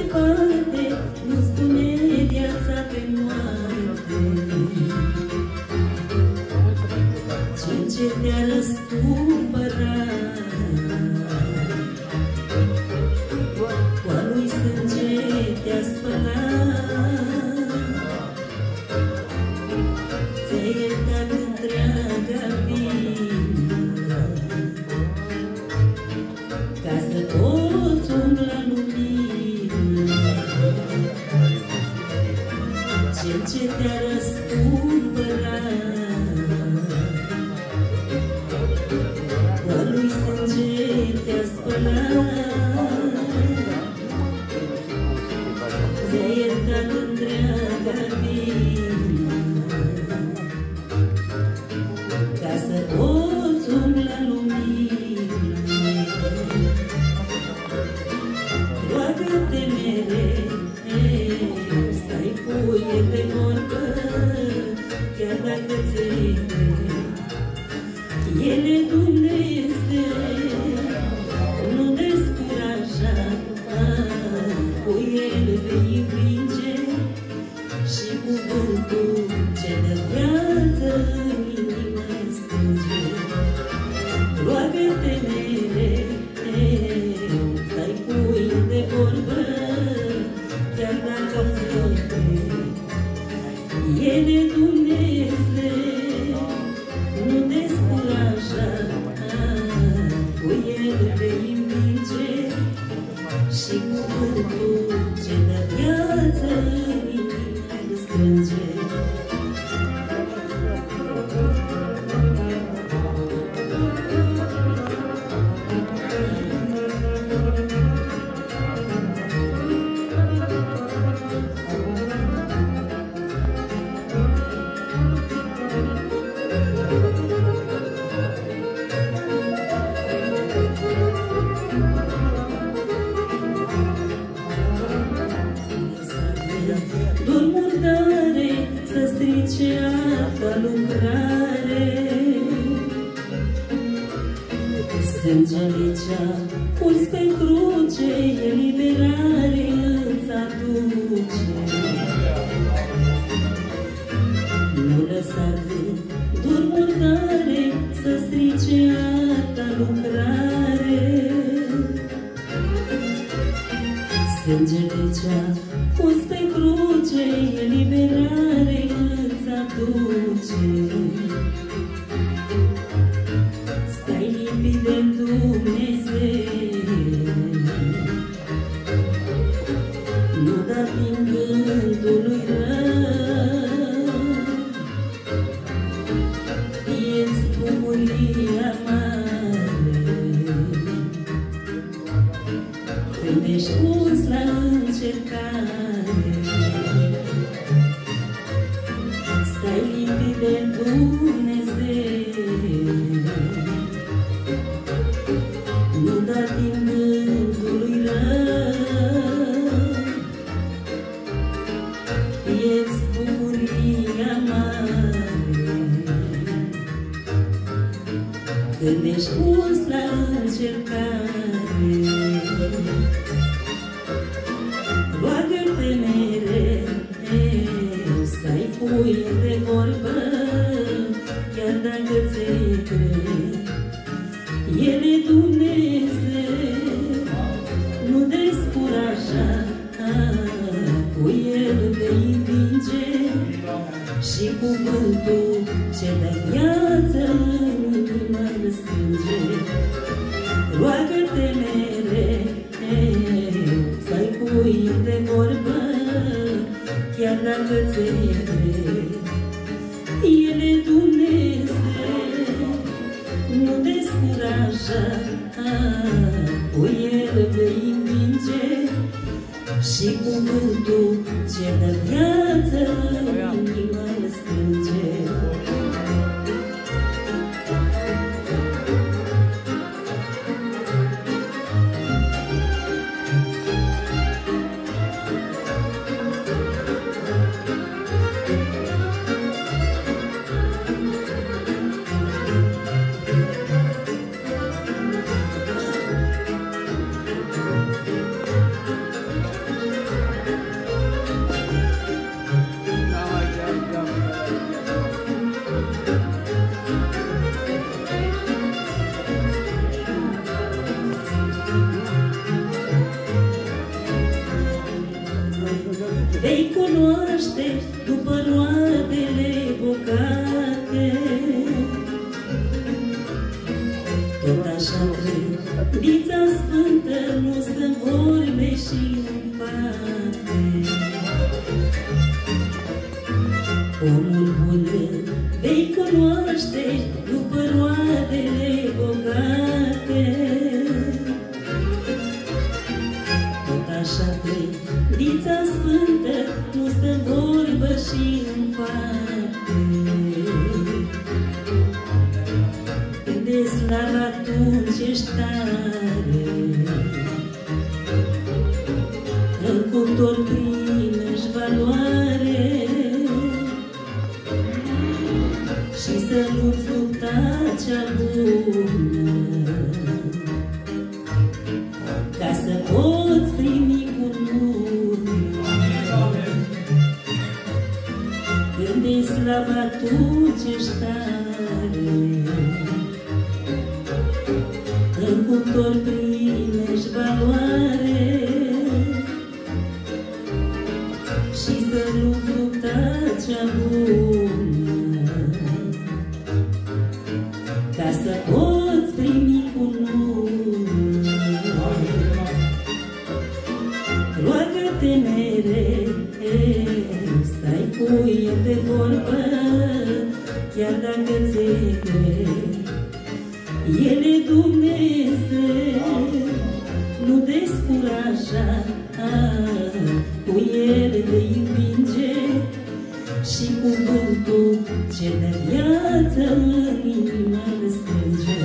departe, nu spune viața pe moarte. Cel ce te-a răscumpărat, cu a lui sânge te-a spălat, ți-a iertat întreaga vină, ca să poți umbla în lumină. Cel ce te-a răscumpărat, cu a lui sânge te-a spălat, ți-a iertat întreaga vină, ca să poți umbla în lumină. Roagă-te mereu, stai cu el de vorbă, chiar dacă ți-e greu. El e Dumnezeu, nu descuraja, cu el vei învinge și cuvântul ce dă viață în inima îi strânge. Roagă-te mereu, stai cu el de vorbă, chiar dacă ți-e greu. El e Dumnezeu, nu descuraja, cu el vei învinge și cuvântul ce dă viață în inima îi strânge. Dur murdare să strice alta lucrare, sângele ce-a curs pe cruce, eliberare îți aduce. Nu lăsa dur murdare să strice alta lucrare, sângele ce-a curs pe cruce, eliberare îți aduce. Stai lipit de Dumnezeu, nu da din gândului rău, fie-ți bucuria mare când ești pus la încercare. Stai lipit de Dumnezeu, nu da din gândului rău, fie-ți bucuria mare când ești pus la încercare. Roagă-te mereu, stai cu el de vorbă, chiar dacă ți-e greu. El e Dumnezeu, nu descuraja, cu el vei învinge și cuvântul ce dă viață în inima îi strânge. Roagă-te mereu, stai cu el de vorbă, chiar dacă ți-e greu. El e Dumnezeu, nu descuraja, cu el vei învinge și cuvântul ce dă viață în inima îi strânge. Tot așa credința sfântă nu stă în vorbe și în fapte. Omul bun vei cunoaște după roadele bogate. Tot așa credința sfântă nu stă în vorbă și în fapte. Când de slav atunci ești tare, în cuptor primești valoare. Și să nu-ți lupta cea bună, ca să poți primi cu urmă. Când e slav atunci ești tare, în cuptor primești valoare. Și să nu-ți lupta cea bună, ca să poți primi cu nume. Roagă-te mereu, stai cu el de vorbă, chiar dacă ți-e greu. El e Dumnezeu, nu descuraja, cu el vei învinge. Și cuvântul ce de viață în inima îl strânge.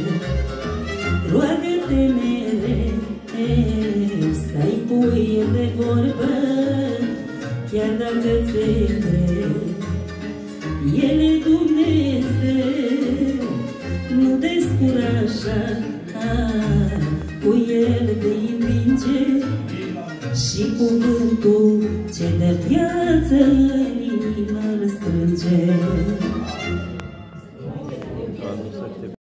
Roagă-te mereu, stai cu el de vorbă, chiar dacă ți-e greu. El e Dumnezeu, nu descuraja, cu el vei învinge. Și cuvântul ce de viață în inima îl strânge.